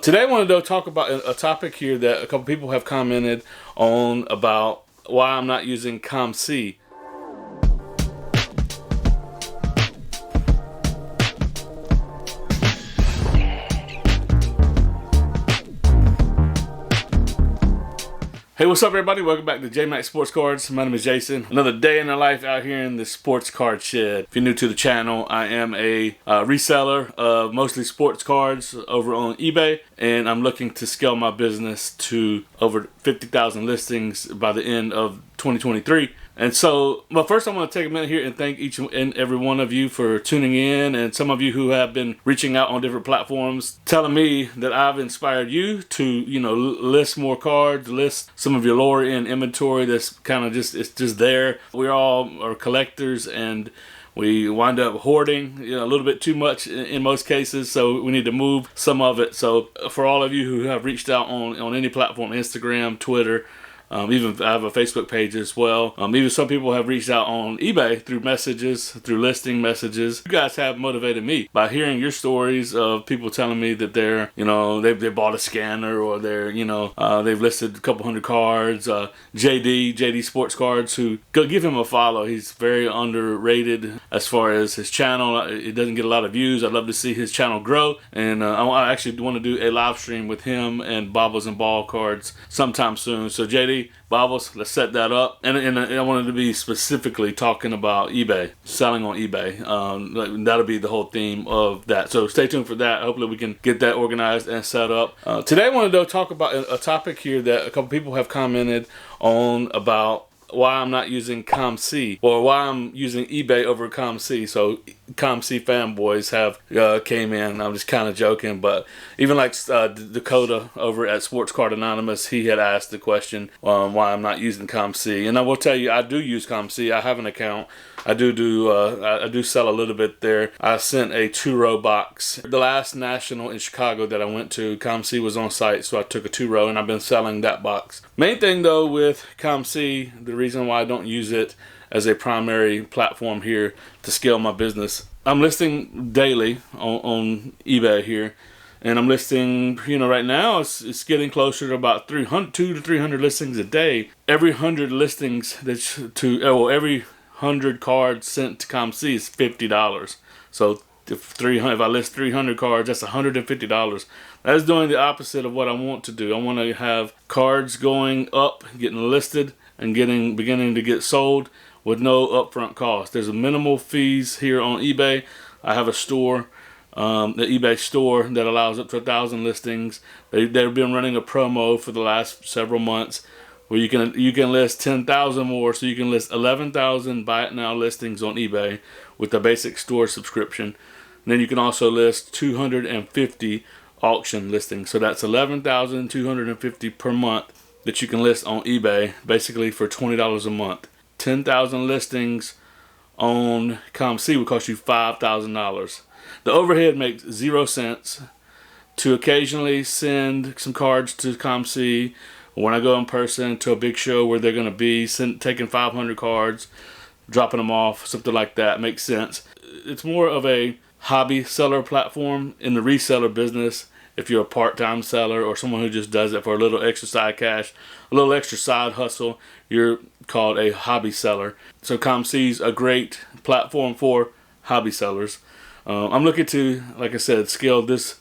Today I wanted to talk about a topic here that a couple people have commented on about why I'm not using COMC. Hey, what's up everybody? Welcome back to J-Max Sports Cards. My name is Jason. Another day in the life out here in the sports card shed. If you're new to the channel, I am a reseller of mostly sports cards over on eBay, and I'm looking to scale my business to over 50,000 listings by the end of 2023. And so, but first I want to take a minute here and thank each and every one of you for tuning in, and some of you who have been reaching out on different platforms, telling me that I've inspired you to, list more cards, list some of your lower end inventory that's kind of it's just there. We all are collectors, and we wind up hoarding, a little bit too much in most cases, so we need to move some of it. So for all of you who have reached out on any platform, Instagram, Twitter, even I have a Facebook page as well. Even some people have reached out on eBay through messages, through listing messages. You guys have motivated me by hearing your stories of people telling me that they're, they bought a scanner, or they're, they've listed a couple hundred cards. JD Sports Cards, who go give him a follow. He's very underrated as far as his channel. It doesn't get a lot of views. I'd love to see his channel grow, and I actually want to do a live stream with him and Bobbles and Ball Cards sometime soon. So JD, Bobbles, let's set that up. And I wanted to be specifically talking about eBay, selling on eBay. That'll be the whole theme of that. So stay tuned for that. Hopefully we can get that organized and set up. Today I wanted to talk about a topic here that a couple people have commented on about why I'm not using COMC, or why I'm using eBay over COMC. So COMC fanboys have came in. I'm just kind of joking, but even like Dakota over at Sports Card Anonymous, he had asked the question why I'm not using COMC. And I will tell you, I do use COMC. I have an account. I do sell a little bit there. I sent a 2-row box. The last national in Chicago that I went to, COMC was on site, so I took a 2-row, and I've been selling that box. Main thing though with COMC, the reason why I don't use it as a primary platform here to scale my business, I'm listing daily on eBay here, and I'm listing, right now it's getting closer to about 200 to 300 listings a day. Every 100 listings every 100 cards sent to COMC is $50. So if I list 300 cards, that's $150. That's doing the opposite of what I want to do. I want to have cards going up, getting listed, and beginning to get sold with no upfront cost. There's a minimal fees here on eBay. I have a store, the eBay store, that allows up to 1,000 listings. They've been running a promo for the last several months where you can list 10,000 more, so you can list 11,000 buy it now listings on eBay with the basic store subscription. And then you can also list 250 auction listings. So that's 11,250 per month that you can list on eBay, basically for $20 a month. 10,000 listings on COMC would cost you $5,000. The overhead makes 0 cents. To occasionally send some cards to COMC, when I go in person to a big show where they're going to be taking 500 cards, dropping them off, something like that makes sense. It's more of a hobby seller platform. In the reseller business, if you're a part-time seller or someone who just does it for a little extra side cash, a little extra side hustle, you're called a hobby seller. So COMC's a great platform for hobby sellers. I'm looking to, like I said, scale this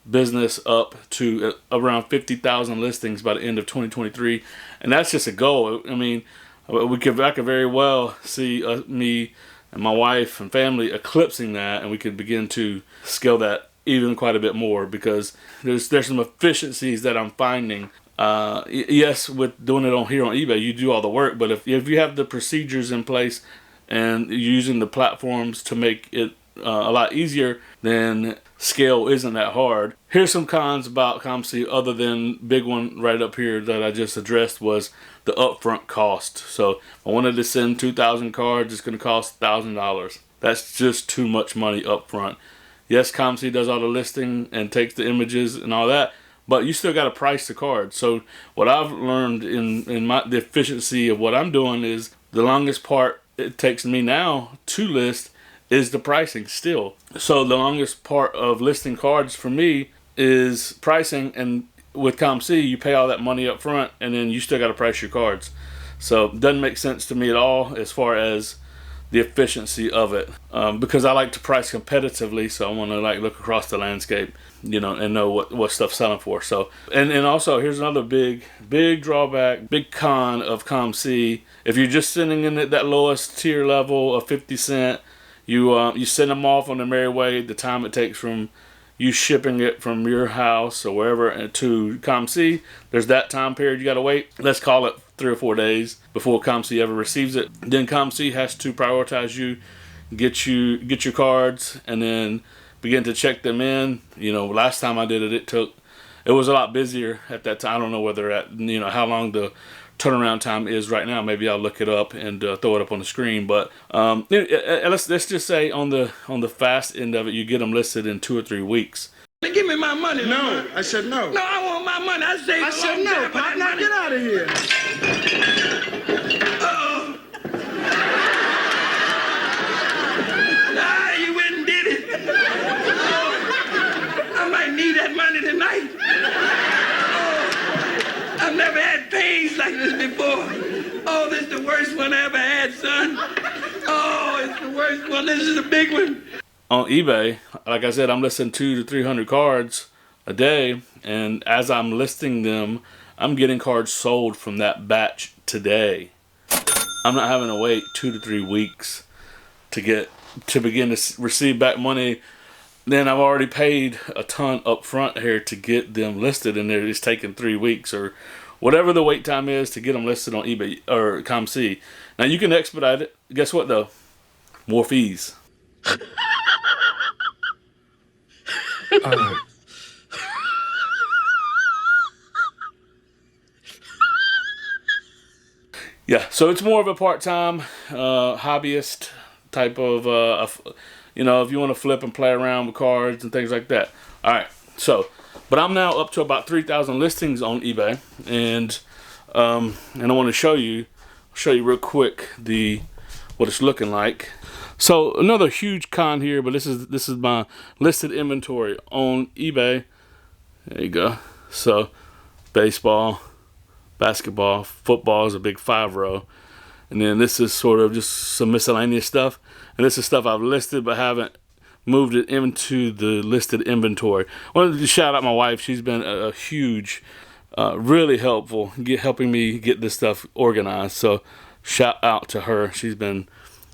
business up to around 50,000 listings by the end of 2023, and that's just a goal. I mean, I could very well see me and my wife and family eclipsing that, and we could begin to scale that even quite a bit more, because there's some efficiencies that I'm finding. Yes, with doing it on eBay, you do all the work, but if you have the procedures in place and you're using the platforms to make it a lot easier, then scale isn't that hard. Here's some cons about COMC, other than big one right up here that I just addressed, was the upfront cost. So if I wanted to send 2,000 cards, it's going to cost $1,000. That's just too much money upfront. Yes, COMC does all the listing and takes the images and all that, but you still got to price the cards. So what I've learned in the efficiency of what I'm doing is the longest part it takes me now to list is the pricing still. So the longest part of listing cards for me is pricing, and with COMC you pay all that money up front and then you still got to price your cards. So it doesn't make sense to me at all as far as the efficiency of it, because I like to price competitively, so I want to like look across the landscape, you know, and know what stuff's selling for. So and also here's another big drawback, big con of COMC. If you're just sitting in that lowest tier level of 50 cent, you send them off on the merry way. The time it takes from you shipping it from your house or wherever to COMC, there's that time period you got to wait. Let's call it 3 or 4 days before COMC ever receives it. Then COMC has to prioritize you, get your cards, and then begin to check them in. You know, last time I did it, it was a lot busier at that time. I don't know whether how long the turnaround time is right now. Maybe I'll look it up and throw it up on the screen. But let's just say on the fast end of it, you get them listed in 2 or 3 weeks. Give me my money. No, I said no. No, I want my money. I said no. Partner, get out of here. Uh-oh. Nah, you went and did it. Oh, I might need that money tonight. Oh, I've never had pains like this before. Oh, this is the worst one I ever had, son. Oh, it's the worst one. This is a big one. On eBay, like I said, I'm listing 200 to 300 cards a day, and as I'm listing them, I'm getting cards sold from that batch today. I'm not having to wait 2 to 3 weeks to begin to receive back money. Then I've already paid a ton up front here to get them listed, and it's taking 3 weeks or whatever the wait time is to get them listed on eBay or COMC. Now you can expedite it. Guess what though? More fees. Yeah, so it's more of a part-time hobbyist type of, if you want to flip and play around with cards and things like that. All right, so, but I'm now up to about 3,000 listings on eBay, and I want to show you real quick what it's looking like. So another huge con here, but this is my listed inventory on eBay. There you go. So baseball, basketball, football is a big 5-row, and then this is sort of just some miscellaneous stuff. And this is stuff I've listed but haven't moved it into the listed inventory. I wanted to shout out my wife. She's been a huge, really helpful, helping me get this stuff organized. So shout out to her. She's been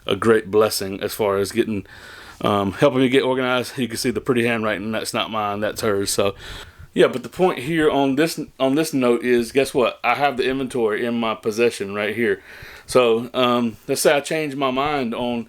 a great blessing as far as getting helping me get organized. You can see the pretty handwriting. That's not mine, that's hers. So yeah, but the point here on this note is, guess what? I have the inventory in my possession right here. So let's say I change my mind on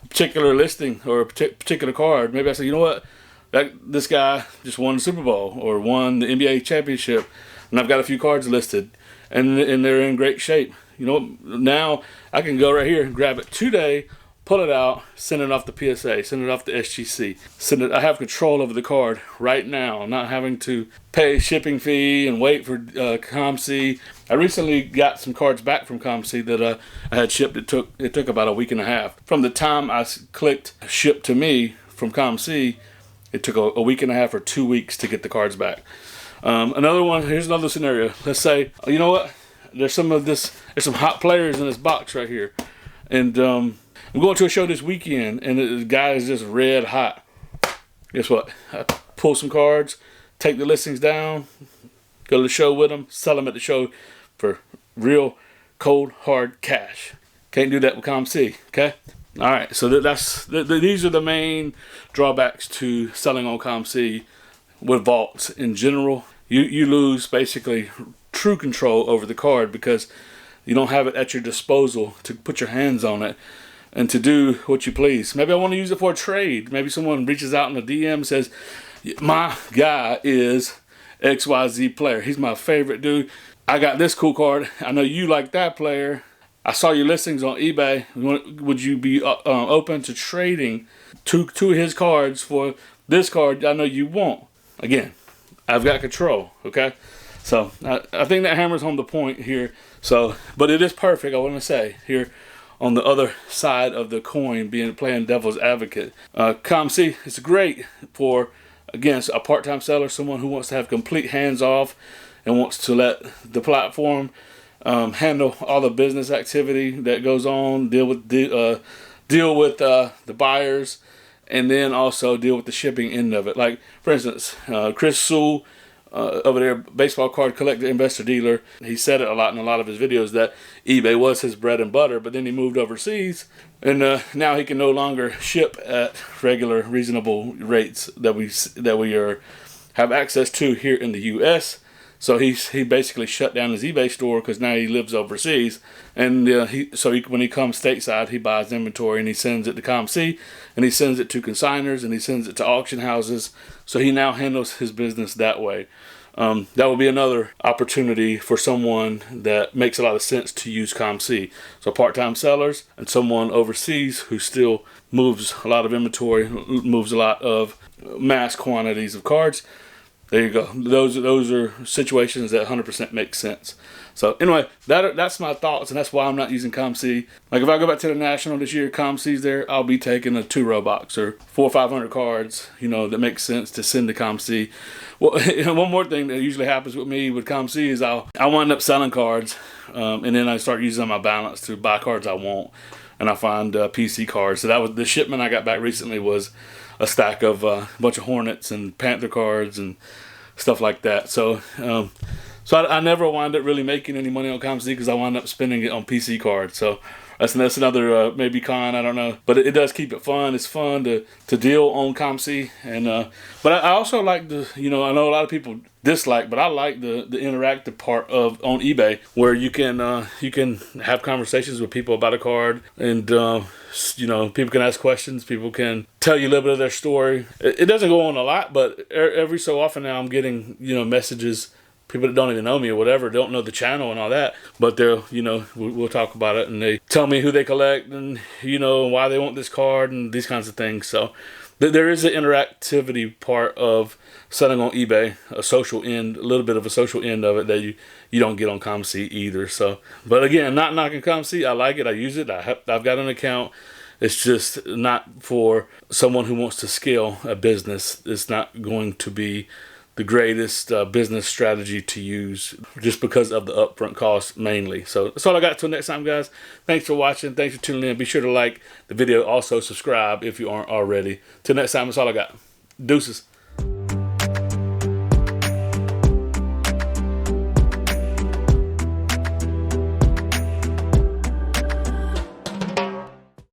a particular listing or a particular card. Maybe I say, you know what, this guy just won the Super Bowl or won the NBA championship, and I've got a few cards listed, and they're in great shape. You know, now I can go right here and grab it today, pull it out, send it off to PSA, send it off to SGC. I have control over the card right now. I'm not having to pay shipping fee and wait for COMC. I recently got some cards back from COMC that I had shipped. It took about a week and a half. From the time I clicked ship to me from COMC, it took a week and a half or 2 weeks to get the cards back. Here's another scenario. Let's say, you know what? There's some hot players in this box right here, and I'm going to a show this weekend, and the guy is just red hot. Guess what? I pull some cards, take the listings down, go to the show with them, sell them at the show for real cold hard cash. Can't do that with COMC. Okay. All right. So these are the main drawbacks to selling on COMC with vaults in general. You lose basically true control over the card because you don't have it at your disposal to put your hands on it and to do what you please. Maybe I want to use it for a trade. Maybe someone reaches out in the DM and says, my guy is XYZ player. He's my favorite dude. I got this cool card. I know you like that player. I saw your listings on eBay. Would you be open to trading two of his cards for this card I know you want? Again, I've got control, okay? So I think that hammers home the point here. So, but it is perfect, I want to say, here on the other side of the coin, playing devil's advocate. COMC is great for again, a part-time seller, someone who wants to have complete hands-off and wants to let the platform handle all the business activity that goes on, deal with the buyers, and then also deal with the shipping end of it. Like, for instance, Chris Sewell, over there, baseball card collector, investor, dealer, he said it a lot in a lot of his videos that eBay was his bread and butter, but then he moved overseas, and now he can no longer ship at regular, reasonable rates that we have access to here in the U.S. So he basically shut down his eBay store because now he lives overseas, and when he comes stateside, he buys inventory and he sends it to COMC, and he sends it to consigners, and he sends it to auction houses. So he now handles his business that way. That will be another opportunity for someone that makes a lot of sense to use COMC. So part-time sellers and someone overseas who still moves a lot of inventory, moves a lot of mass quantities of cards. There you go. Those are situations that 100% make sense. So anyway, that's my thoughts, and that's why I'm not using COMC. Like, if I go back to the National this year, COMC's there, I'll be taking a 2-row box or 400 or 500 cards, that makes sense to send to COMC. Well, one more thing that usually happens with me with COMC is I wind up selling cards, and then I start using my balance to buy cards I want, and I find PC cards. So that was the shipment I got back recently, was a stack of a bunch of Hornets and Panther cards and stuff like that. So I never wind up really making any money on COMC because I wind up spending it on PC cards. So that's another maybe con, I don't know. But it does keep it fun. It's fun to deal on COMC. And but I also like I know a lot of people dislike, but I like the interactive part on eBay, where you can have conversations with people about a card, and people can ask questions, people can tell you a little bit of their story. It doesn't go on a lot, but every so often now I'm getting messages, people that don't even know me or whatever, don't know the channel and all that, but they'll we'll talk about it, and they tell me who they collect, and why they want this card and these kinds of things. So there is an interactivity part of selling on eBay, a little bit of a social end of it that you don't get on COMC either. So, but again, not knocking COMC. I like it. I use it. I've got an account. It's just not for someone who wants to scale a business. It's not going to be the greatest business strategy to use, just because of the upfront cost mainly. So that's all I got. Till next time, guys. Thanks for watching. Thanks for tuning in. Be sure to like the video. Also subscribe if you aren't already. Till next time, that's all I got. Deuces.